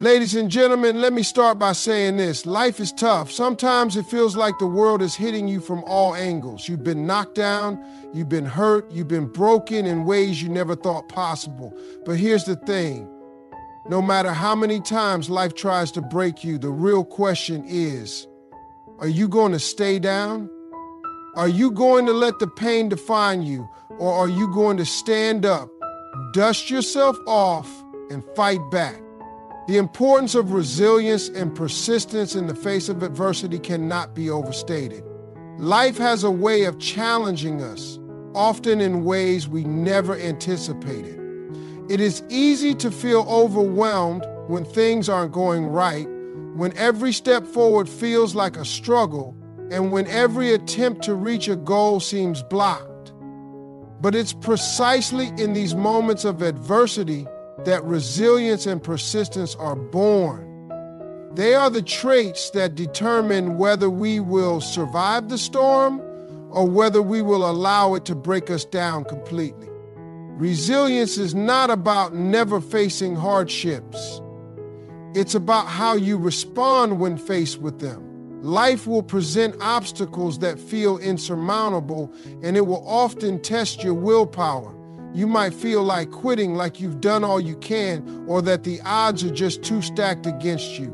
Ladies and gentlemen, let me start by saying this. Life is tough. Sometimes it feels like the world is hitting you from all angles. You've been knocked down, you've been hurt, you've been broken in ways you never thought possible. But here's the thing. No matter how many times life tries to break you, the real question is, are you going to stay down? Are you going to let the pain define you? Or are you going to stand up, dust yourself off, and fight back? The importance of resilience and persistence in the face of adversity cannot be overstated. Life has a way of challenging us, often in ways we never anticipated. It is easy to feel overwhelmed when things aren't going right, when every step forward feels like a struggle, and when every attempt to reach a goal seems blocked. But it's precisely in these moments of adversity that resilience and persistence are born. They are the traits that determine whether we will survive the storm or whether we will allow it to break us down completely. Resilience is not about never facing hardships. It's about how you respond when faced with them. Life will present obstacles that feel insurmountable, and it will often test your willpower. You might feel like quitting, like you've done all you can, or that the odds are just too stacked against you.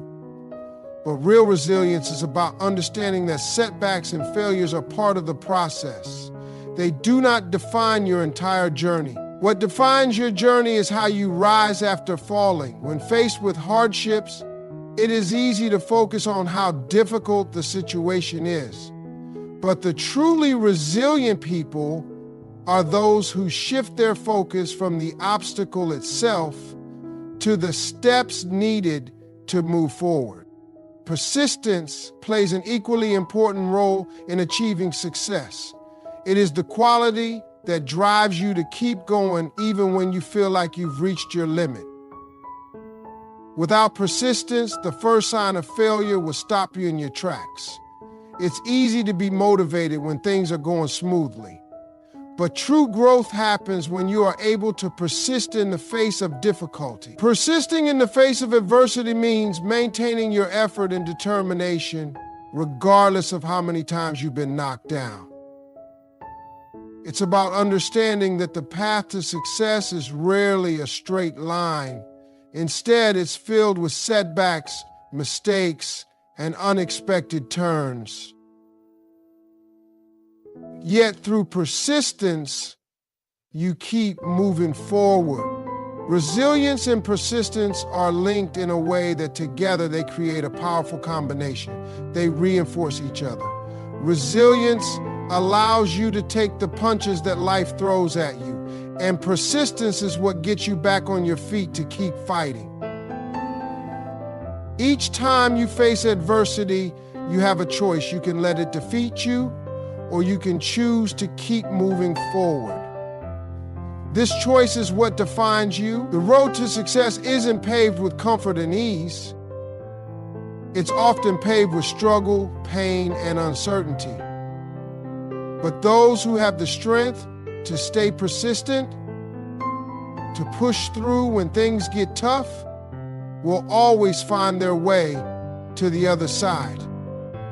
But real resilience is about understanding that setbacks and failures are part of the process. They do not define your entire journey. What defines your journey is how you rise after falling. When faced with hardships, it is easy to focus on how difficult the situation is. But the truly resilient people are those who shift their focus from the obstacle itself to the steps needed to move forward. Persistence plays an equally important role in achieving success. It is the quality that drives you to keep going even when you feel like you've reached your limit. Without persistence, the first sign of failure will stop you in your tracks. It's easy to be motivated when things are going smoothly. But true growth happens when you are able to persist in the face of difficulty. Persisting in the face of adversity means maintaining your effort and determination, regardless of how many times you've been knocked down. It's about understanding that the path to success is rarely a straight line. Instead, it's filled with setbacks, mistakes, and unexpected turns. Yet through persistence, you keep moving forward. Resilience and persistence are linked in a way that together they create a powerful combination. They reinforce each other. Resilience allows you to take the punches that life throws at you, and persistence is what gets you back on your feet to keep fighting. Each time you face adversity, you have a choice. You can let it defeat you, or you can choose to keep moving forward. This choice is what defines you. The road to success isn't paved with comfort and ease. It's often paved with struggle, pain, and uncertainty. But those who have the strength to stay persistent, to push through when things get tough, will always find their way to the other side.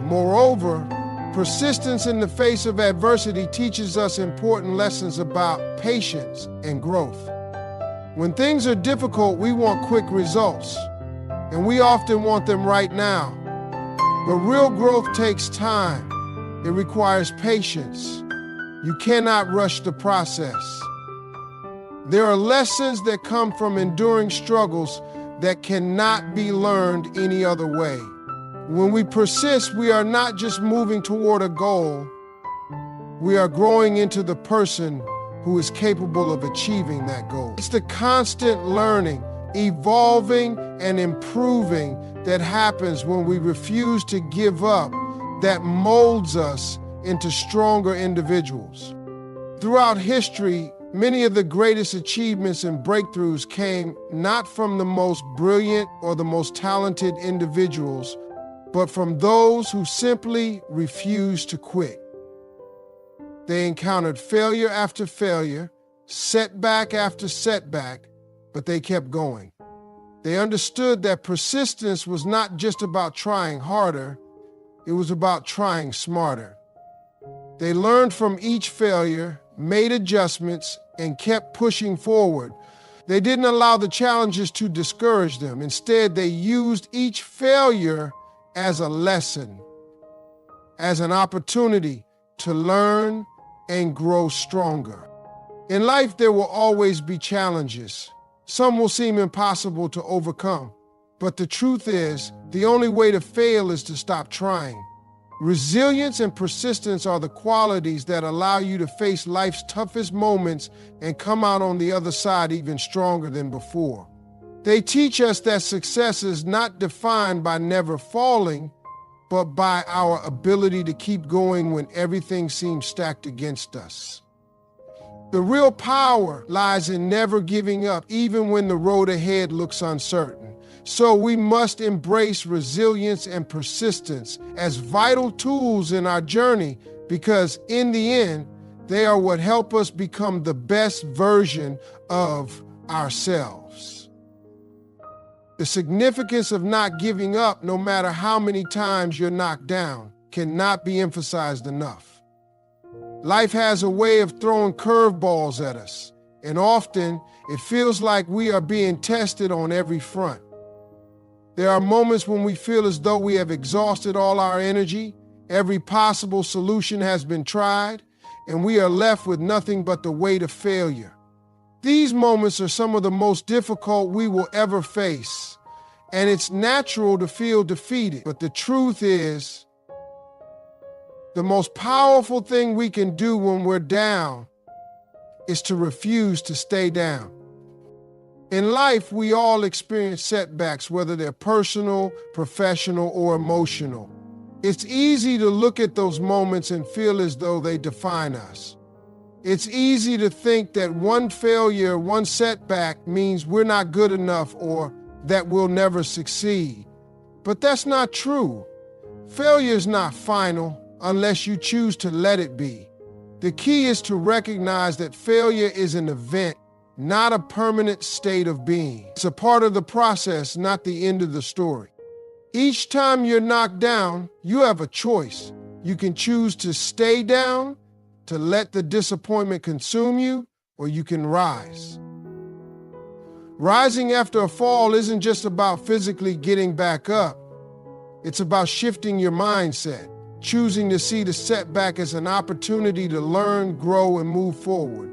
Moreover, persistence in the face of adversity teaches us important lessons about patience and growth. When things are difficult, we want quick results, and we often want them right now. But real growth takes time. It requires patience. You cannot rush the process. There are lessons that come from enduring struggles that cannot be learned any other way. When we persist, we are not just moving toward a goal, we are growing into the person who is capable of achieving that goal. It's the constant learning, evolving, and improving that happens when we refuse to give up that molds us into stronger individuals. Throughout history, many of the greatest achievements and breakthroughs came not from the most brilliant or the most talented individuals, but from those who simply refused to quit. They encountered failure after failure, setback after setback, but they kept going. They understood that persistence was not just about trying harder, it was about trying smarter. They learned from each failure, made adjustments, and kept pushing forward. They didn't allow the challenges to discourage them. Instead, they used each failure as a lesson, as an opportunity to learn and grow stronger. In life, there will always be challenges. Some will seem impossible to overcome. But the truth is, the only way to fail is to stop trying. Resilience and persistence are the qualities that allow you to face life's toughest moments and come out on the other side even stronger than before. They teach us that success is not defined by never falling, but by our ability to keep going when everything seems stacked against us. The real power lies in never giving up, even when the road ahead looks uncertain. So we must embrace resilience and persistence as vital tools in our journey, because in the end, they are what help us become the best version of ourselves. The significance of not giving up, no matter how many times you're knocked down, cannot be emphasized enough. Life has a way of throwing curveballs at us, and often it feels like we are being tested on every front. There are moments when we feel as though we have exhausted all our energy, every possible solution has been tried, and we are left with nothing but the weight of failure. These moments are some of the most difficult we will ever face, and it's natural to feel defeated. But the truth is, the most powerful thing we can do when we're down is to refuse to stay down. In life, we all experience setbacks, whether they're personal, professional, or emotional. It's easy to look at those moments and feel as though they define us. It's easy to think that one failure, one setback means we're not good enough or that we'll never succeed. But that's not true. Failure is not final unless you choose to let it be. The key is to recognize that failure is an event, not a permanent state of being. It's a part of the process, not the end of the story. Each time you're knocked down, you have a choice. You can choose to stay down, to let the disappointment consume you, or you can rise. Rising after a fall isn't just about physically getting back up. It's about shifting your mindset, choosing to see the setback as an opportunity to learn, grow, and move forward.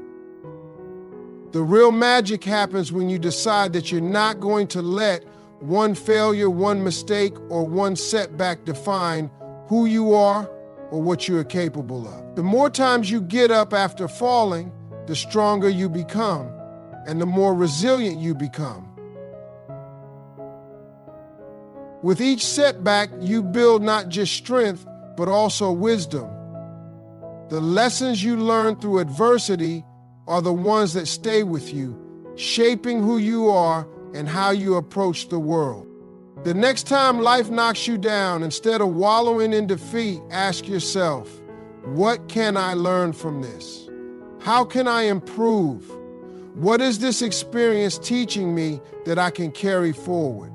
The real magic happens when you decide that you're not going to let one failure, one mistake, or one setback define who you are or what you are capable of. The more times you get up after falling, the stronger you become, and the more resilient you become. With each setback, you build not just strength, but also wisdom. The lessons you learn through adversity are the ones that stay with you, shaping who you are and how you approach the world. The next time life knocks you down, instead of wallowing in defeat, ask yourself, what can I learn from this? How can I improve? What is this experience teaching me that I can carry forward?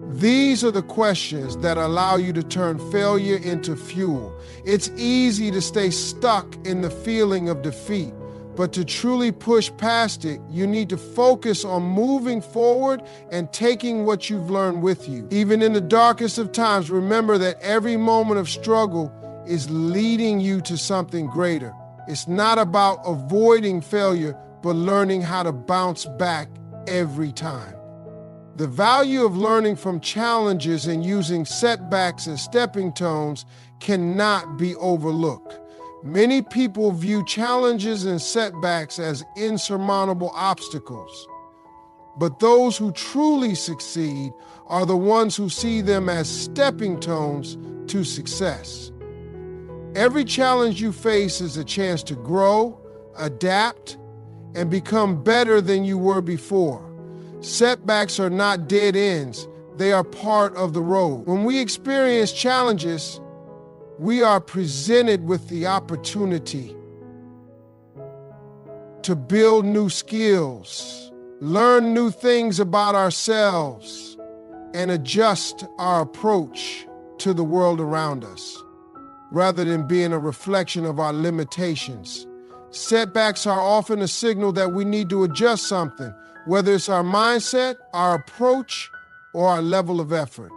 These are the questions that allow you to turn failure into fuel. It's easy to stay stuck in the feeling of defeat, but to truly push past it, you need to focus on moving forward and taking what you've learned with you. Even in the darkest of times, remember that every moment of struggle is leading you to something greater. It's not about avoiding failure, but learning how to bounce back every time. The value of learning from challenges and using setbacks as stepping stones cannot be overlooked. Many people view challenges and setbacks as insurmountable obstacles, but those who truly succeed are the ones who see them as stepping stones to success. Every challenge you face is a chance to grow, adapt, and become better than you were before. Setbacks are not dead ends, they are part of the road. When we experience challenges, we are presented with the opportunity to build new skills, learn new things about ourselves, and adjust our approach to the world around us, rather than being a reflection of our limitations. Setbacks are often a signal that we need to adjust something, whether it's our mindset, our approach, or our level of effort.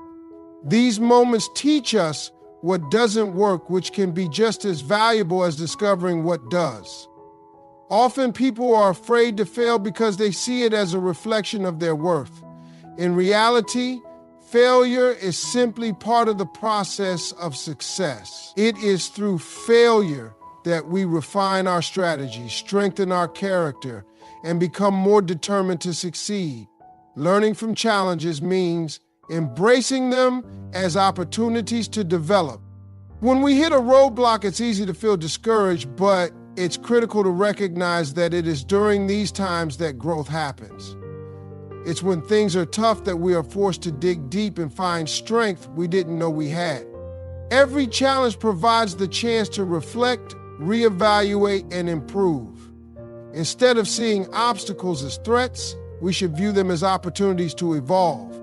These moments teach us what doesn't work, which can be just as valuable as discovering what does. Often people are afraid to fail because they see it as a reflection of their worth. In reality, failure is simply part of the process of success. It is through failure that we refine our strategies, strengthen our character, and become more determined to succeed. Learning from challenges means embracing them as opportunities to develop. When we hit a roadblock, it's easy to feel discouraged, but it's critical to recognize that it is during these times that growth happens. It's when things are tough that we are forced to dig deep and find strength we didn't know we had. Every challenge provides the chance to reflect, reevaluate, and improve. Instead of seeing obstacles as threats, we should view them as opportunities to evolve.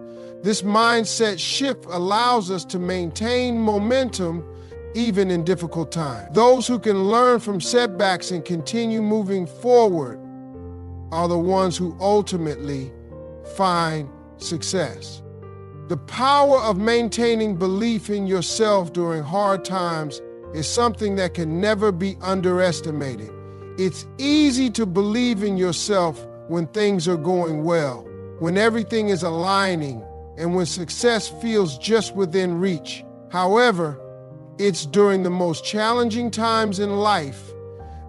This mindset shift allows us to maintain momentum even in difficult times. Those who can learn from setbacks and continue moving forward are the ones who ultimately find success. The power of maintaining belief in yourself during hard times is something that can never be underestimated. It's easy to believe in yourself when things are going well, when everything is aligning, and when success feels just within reach. However, it's during the most challenging times in life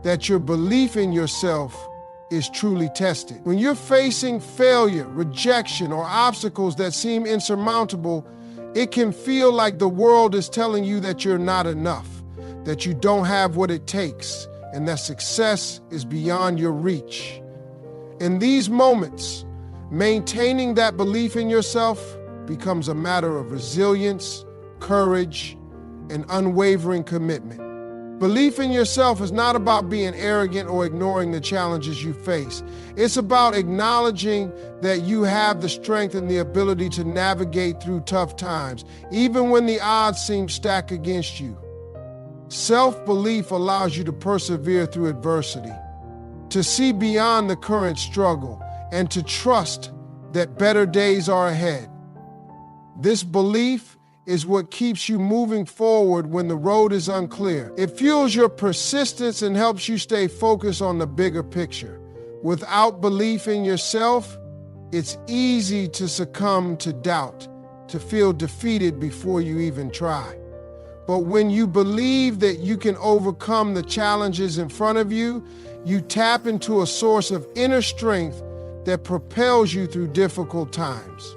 that your belief in yourself is truly tested. When you're facing failure, rejection, or obstacles that seem insurmountable, it can feel like the world is telling you that you're not enough, that you don't have what it takes, and that success is beyond your reach. In these moments, maintaining that belief in yourself becomes a matter of resilience, courage, and unwavering commitment. Belief in yourself is not about being arrogant or ignoring the challenges you face. It's about acknowledging that you have the strength and the ability to navigate through tough times, even when the odds seem stacked against you. Self-belief allows you to persevere through adversity, to see beyond the current struggle, and to trust that better days are ahead. This belief is what keeps you moving forward when the road is unclear. It fuels your persistence and helps you stay focused on the bigger picture. Without belief in yourself, it's easy to succumb to doubt, to feel defeated before you even try. But when you believe that you can overcome the challenges in front of you, you tap into a source of inner strength that propels you through difficult times.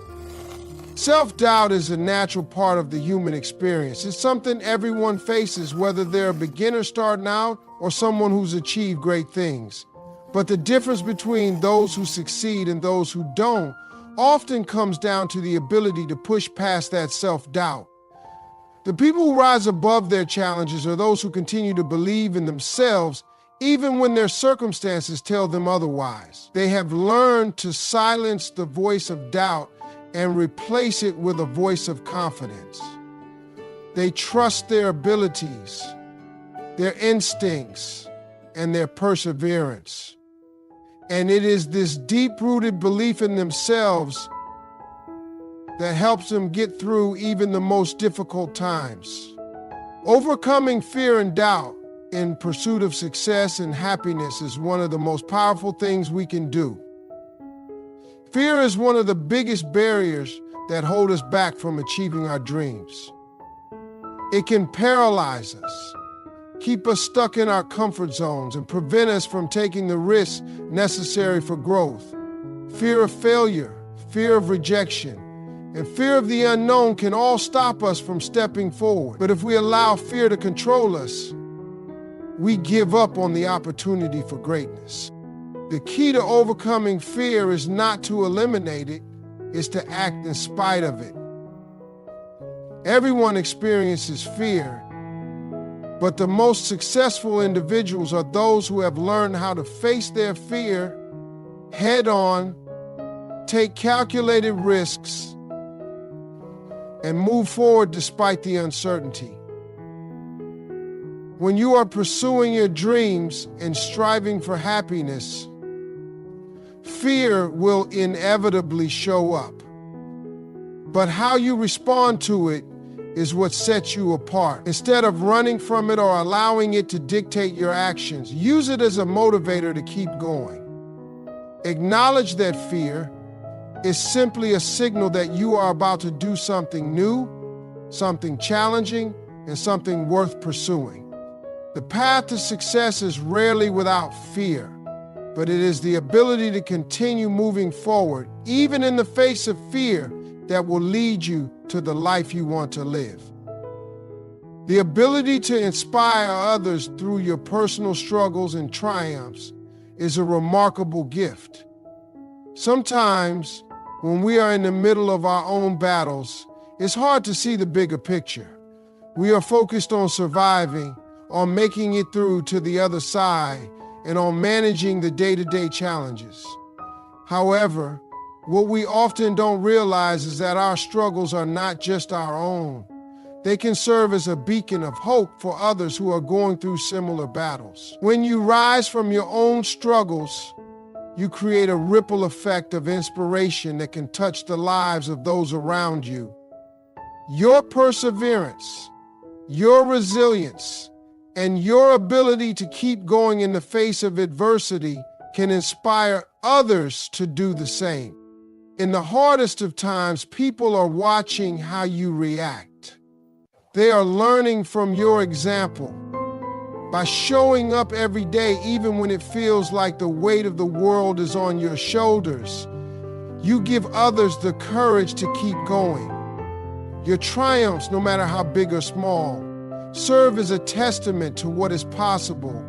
Self-doubt is a natural part of the human experience. It's something everyone faces, whether they're a beginner starting out or someone who's achieved great things. But the difference between those who succeed and those who don't often comes down to the ability to push past that self-doubt. The people who rise above their challenges are those who continue to believe in themselves even when their circumstances tell them otherwise. They have learned to silence the voice of doubt and replace it with a voice of confidence. They trust their abilities, their instincts, and their perseverance. And it is this deep-rooted belief in themselves that helps them get through even the most difficult times. Overcoming fear and doubt in pursuit of success and happiness is one of the most powerful things we can do. Fear is one of the biggest barriers that hold us back from achieving our dreams. It can paralyze us, keep us stuck in our comfort zones, and prevent us from taking the risks necessary for growth. Fear of failure, fear of rejection, and fear of the unknown can all stop us from stepping forward. But if we allow fear to control us, we give up on the opportunity for greatness. The key to overcoming fear is not to eliminate it, it's to act in spite of it. Everyone experiences fear, but the most successful individuals are those who have learned how to face their fear head on take calculated risks, and move forward despite the uncertainty. When you are pursuing your dreams and striving for happiness, fear will inevitably show up. But how you respond to it is what sets you apart. Instead of running from it or allowing it to dictate your actions, use it as a motivator to keep going. Acknowledge that fear is simply a signal that you are about to do something new, something challenging, and something worth pursuing. The path to success is rarely without fear, but it is the ability to continue moving forward, even in the face of fear, that will lead you to the life you want to live. The ability to inspire others through your personal struggles and triumphs is a remarkable gift. Sometimes, when we are in the middle of our own battles, it's hard to see the bigger picture. We are focused on surviving, on making it through to the other side, and on managing the day-to-day challenges. However, what we often don't realize is that our struggles are not just our own. They can serve as a beacon of hope for others who are going through similar battles. When you rise from your own struggles, you create a ripple effect of inspiration that can touch the lives of those around you. Your perseverance, your resilience, and your ability to keep going in the face of adversity can inspire others to do the same. In the hardest of times, people are watching how you react. They are learning from your example. By showing up every day, even when it feels like the weight of the world is on your shoulders, you give others the courage to keep going. Your triumphs, no matter how big or small, serve as a testament to what is possible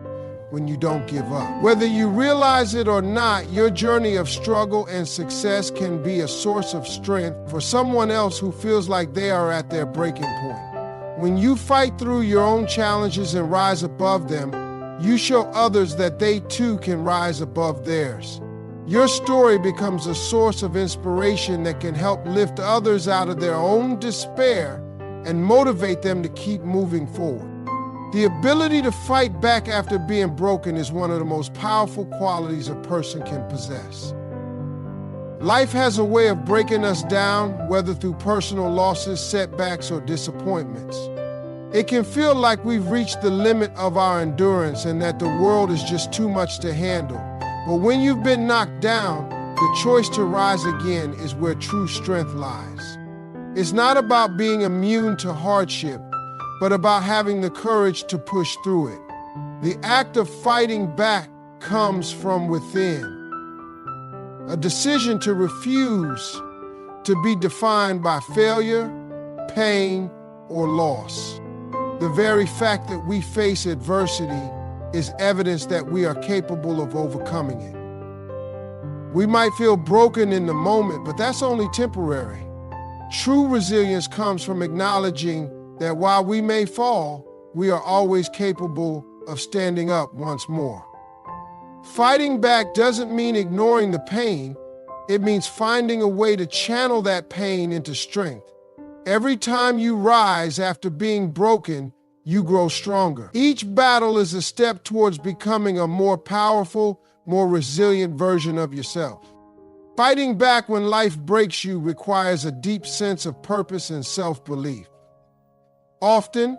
when you don't give up. Whether you realize it or not, your journey of struggle and success can be a source of strength for someone else who feels like they are at their breaking point. When you fight through your own challenges and rise above them, you show others that they too can rise above theirs. Your story becomes a source of inspiration that can help lift others out of their own despair and motivate them to keep moving forward. The ability to fight back after being broken is one of the most powerful qualities a person can possess. Life has a way of breaking us down, whether through personal losses, setbacks, or disappointments. It can feel like we've reached the limit of our endurance and that the world is just too much to handle. But when you've been knocked down, the choice to rise again is where true strength lies. It's not about being immune to hardship, but about having the courage to push through it. The act of fighting back comes from within. A decision to refuse to be defined by failure, pain, or loss. The very fact that we face adversity is evidence that we are capable of overcoming it. We might feel broken in the moment, but that's only temporary. True resilience comes from acknowledging that while we may fall, we are always capable of standing up once more. Fighting back doesn't mean ignoring the pain. It means finding a way to channel that pain into strength. Every time you rise after being broken, you grow stronger. Each battle is a step towards becoming a more powerful, more resilient version of yourself. Fighting back when life breaks you requires a deep sense of purpose and self-belief. Often,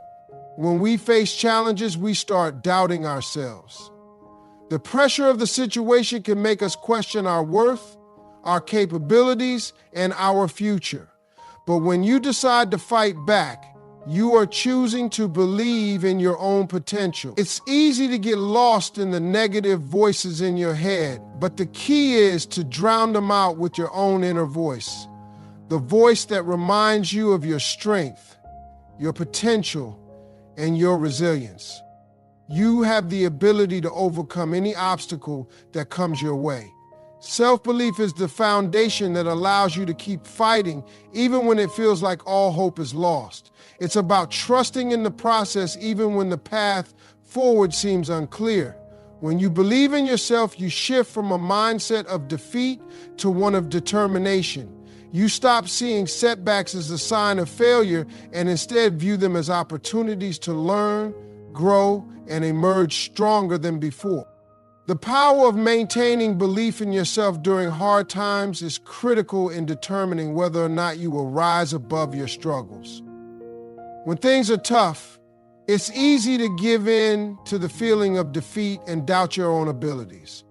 when we face challenges, we start doubting ourselves. The pressure of the situation can make us question our worth, our capabilities, and our future. But when you decide to fight back, you are choosing to believe in your own potential. It's easy to get lost in the negative voices in your head, but the key is to drown them out with your own inner voice, the voice that reminds you of your strength, your potential, and your resilience. You have the ability to overcome any obstacle that comes your way. Self-belief is the foundation that allows you to keep fighting even when it feels like all hope is lost. It's about trusting in the process even when the path forward seems unclear. When you believe in yourself, you shift from a mindset of defeat to one of determination. You stop seeing setbacks as a sign of failure and instead view them as opportunities to learn, grow, and emerge stronger than before. The power of maintaining belief in yourself during hard times is critical in determining whether or not you will rise above your struggles. When things are tough, it's easy to give in to the feeling of defeat and doubt your own abilities.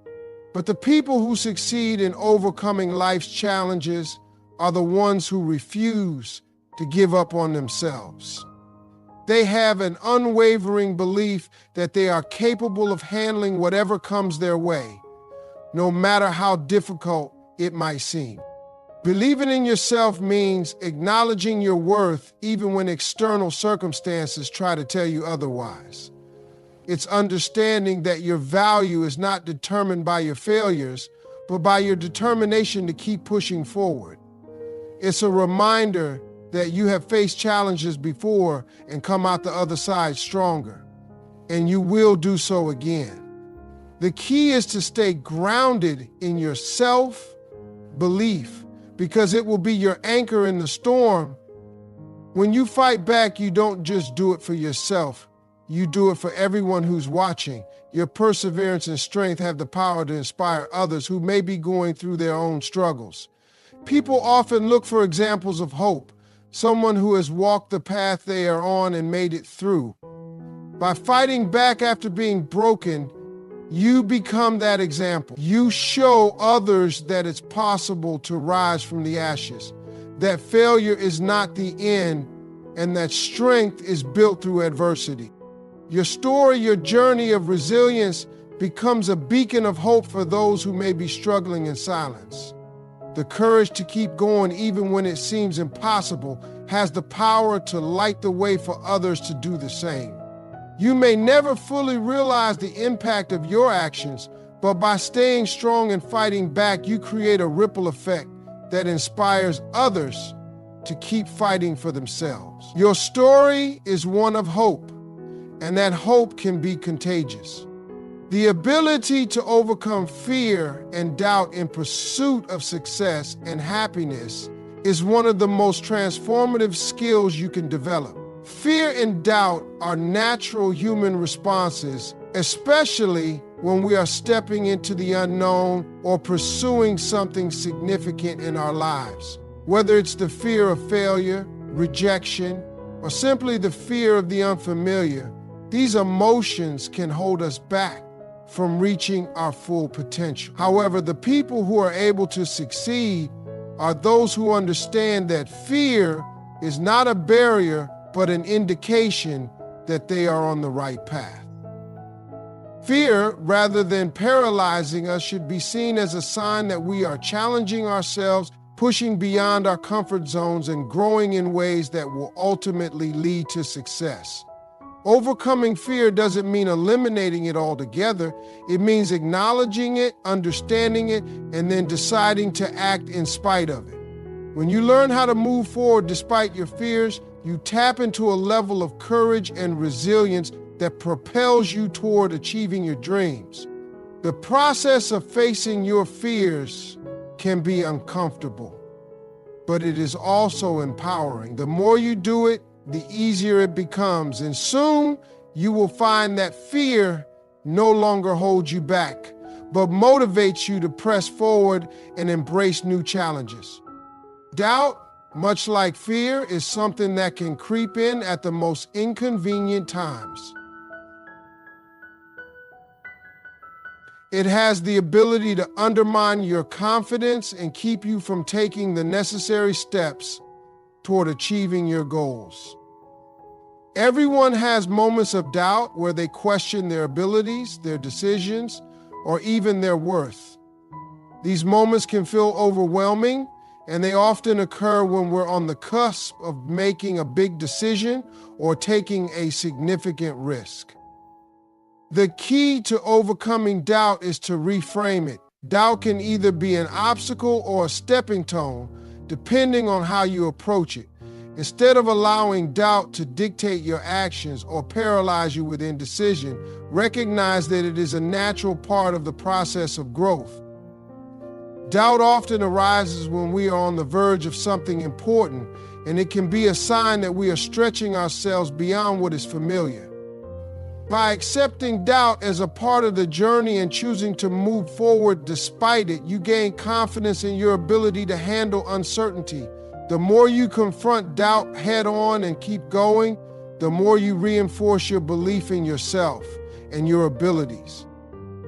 But the people who succeed in overcoming life's challenges are the ones who refuse to give up on themselves. They have an unwavering belief that they are capable of handling whatever comes their way, no matter how difficult it might seem. Believing in yourself means acknowledging your worth even when external circumstances try to tell you otherwise. It's understanding that your value is not determined by your failures, but by your determination to keep pushing forward. It's a reminder that you have faced challenges before and come out the other side stronger, and you will do so again. The key is to stay grounded in your self-belief, because it will be your anchor in the storm. When you fight back, you don't just do it for yourself. You do it for everyone who's watching. Your perseverance and strength have the power to inspire others who may be going through their own struggles. People often look for examples of hope, someone who has walked the path they are on and made it through. By fighting back after being broken, you become that example. You show others that it's possible to rise from the ashes, that failure is not the end, and that strength is built through adversity. Your story, your journey of resilience becomes a beacon of hope for those who may be struggling in silence. The courage to keep going even when it seems impossible has the power to light the way for others to do the same. You may never fully realize the impact of your actions, but by staying strong and fighting back, you create a ripple effect that inspires others to keep fighting for themselves. Your story is one of hope, and that hope can be contagious. The ability to overcome fear and doubt in pursuit of success and happiness is one of the most transformative skills you can develop. Fear and doubt are natural human responses, especially when we are stepping into the unknown or pursuing something significant in our lives. Whether it's the fear of failure, rejection, or simply the fear of the unfamiliar, these emotions can hold us back from reaching our full potential. However, the people who are able to succeed are those who understand that fear is not a barrier, but an indication that they are on the right path. Fear, rather than paralyzing us, should be seen as a sign that we are challenging ourselves, pushing beyond our comfort zones, and growing in ways that will ultimately lead to success. Overcoming fear doesn't mean eliminating it altogether. It means acknowledging it, understanding it, and then deciding to act in spite of it. When you learn how to move forward despite your fears, you tap into a level of courage and resilience that propels you toward achieving your dreams. The process of facing your fears can be uncomfortable, but it is also empowering. The more you do it, the easier it becomes, and soon you will find that fear no longer holds you back, but motivates you to press forward and embrace new challenges. Doubt, much like fear, is something that can creep in at the most inconvenient times. It has the ability to undermine your confidence and keep you from taking the necessary steps toward achieving your goals. Everyone has moments of doubt where they question their abilities, their decisions, or even their worth. These moments can feel overwhelming, and they often occur when we're on the cusp of making a big decision or taking a significant risk. The key to overcoming doubt is to reframe it. Doubt can either be an obstacle or a stepping stone, depending on how you approach it. Instead of allowing doubt to dictate your actions or paralyze you with indecision, recognize that it is a natural part of the process of growth. Doubt often arises when we are on the verge of something important, and it can be a sign that we are stretching ourselves beyond what is familiar. By accepting doubt as a part of the journey and choosing to move forward despite it, you gain confidence in your ability to handle uncertainty. The more you confront doubt head on and keep going, the more you reinforce your belief in yourself and your abilities.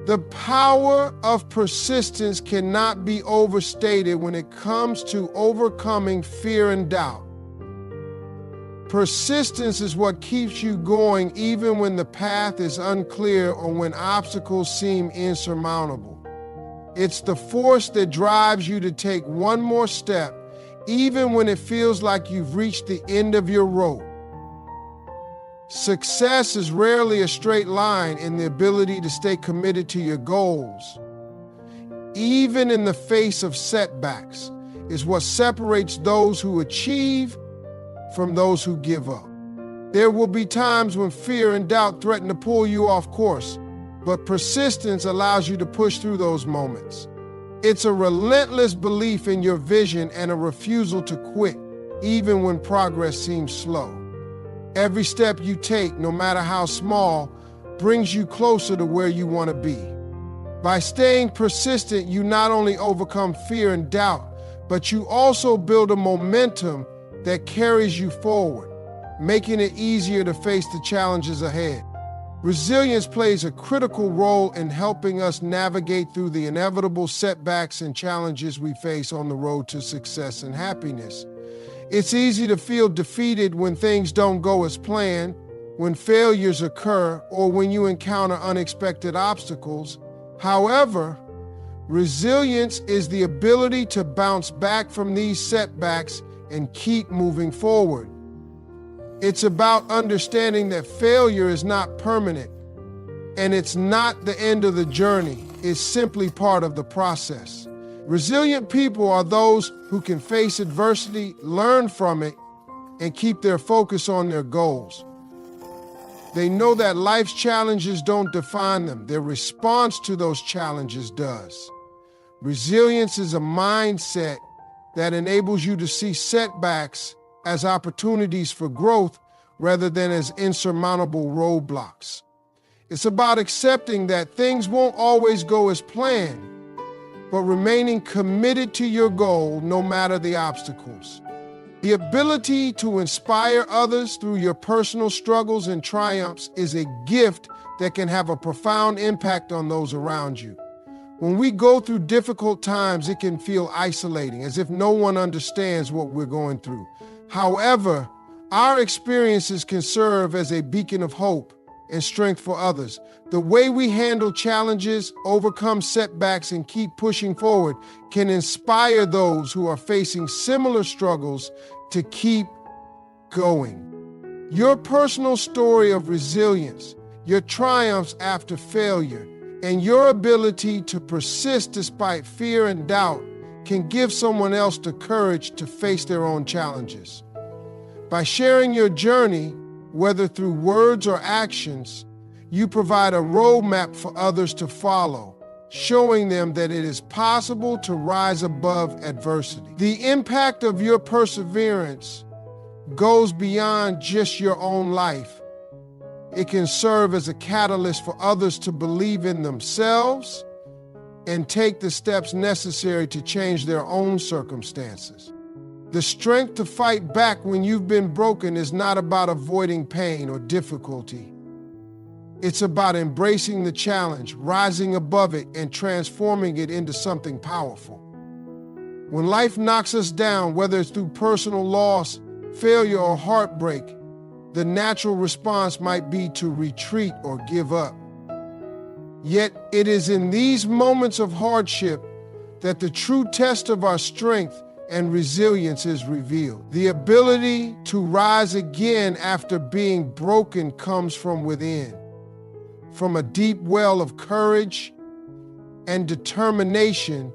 The power of persistence cannot be overstated when it comes to overcoming fear and doubt. Persistence is what keeps you going even when the path is unclear or when obstacles seem insurmountable. It's the force that drives you to take one more step, even when it feels like you've reached the end of your rope. Success is rarely a straight line in the ability to stay committed to your goals, even in the face of setbacks, is what separates those who achieve from those who give up. There will be times when fear and doubt threaten to pull you off course, but persistence allows you to push through those moments. It's a relentless belief in your vision and a refusal to quit, even when progress seems slow. Every step you take, no matter how small, brings you closer to where you want to be. By staying persistent, you not only overcome fear and doubt, but you also build a momentum that carries you forward, making it easier to face the challenges ahead. Resilience plays a critical role in helping us navigate through the inevitable setbacks and challenges we face on the road to success and happiness. It's easy to feel defeated when things don't go as planned, when failures occur, or when you encounter unexpected obstacles. However, resilience is the ability to bounce back from these setbacks and keep moving forward. It's about understanding that failure is not permanent, and it's not the end of the journey. It's simply part of the process. Resilient people are those who can face adversity, learn from it, and keep their focus on their goals. They know that life's challenges don't define them. Their response to those challenges does. Resilience is a mindset that enables you to see setbacks as opportunities for growth rather than as insurmountable roadblocks. It's about accepting that things won't always go as planned, but remaining committed to your goal no matter the obstacles. The ability to inspire others through your personal struggles and triumphs is a gift that can have a profound impact on those around you. When we go through difficult times, it can feel isolating, as if no one understands what we're going through. However, our experiences can serve as a beacon of hope and strength for others. The way we handle challenges, overcome setbacks, and keep pushing forward can inspire those who are facing similar struggles to keep going. Your personal story of resilience, your triumphs after failure, and your ability to persist despite fear and doubt can give someone else the courage to face their own challenges. By sharing your journey, whether through words or actions, you provide a roadmap for others to follow, showing them that it is possible to rise above adversity. The impact of your perseverance goes beyond just your own life. It can serve as a catalyst for others to believe in themselves and take the steps necessary to change their own circumstances. The strength to fight back when you've been broken is not about avoiding pain or difficulty. It's about embracing the challenge, rising above it, and transforming it into something powerful. When life knocks us down, whether it's through personal loss, failure, or heartbreak, the natural response might be to retreat or give up. Yet it is in these moments of hardship that the true test of our strength and resilience is revealed. The ability to rise again after being broken comes from within, from a deep well of courage and determination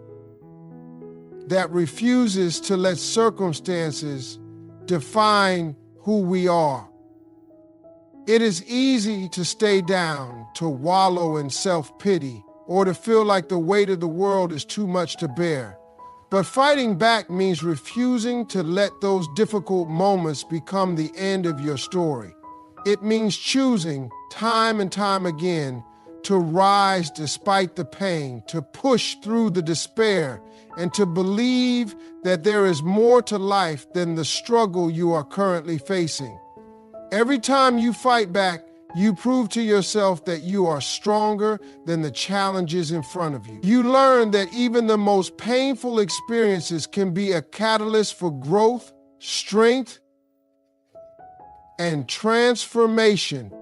that refuses to let circumstances define who we are. It is easy to stay down, to wallow in self-pity, or to feel like the weight of the world is too much to bear. But fighting back means refusing to let those difficult moments become the end of your story. It means choosing, time and time again, to rise despite the pain, to push through the despair, and to believe that there is more to life than the struggle you are currently facing. Every time you fight back, you prove to yourself that you are stronger than the challenges in front of you. You learn that even the most painful experiences can be a catalyst for growth, strength, and transformation.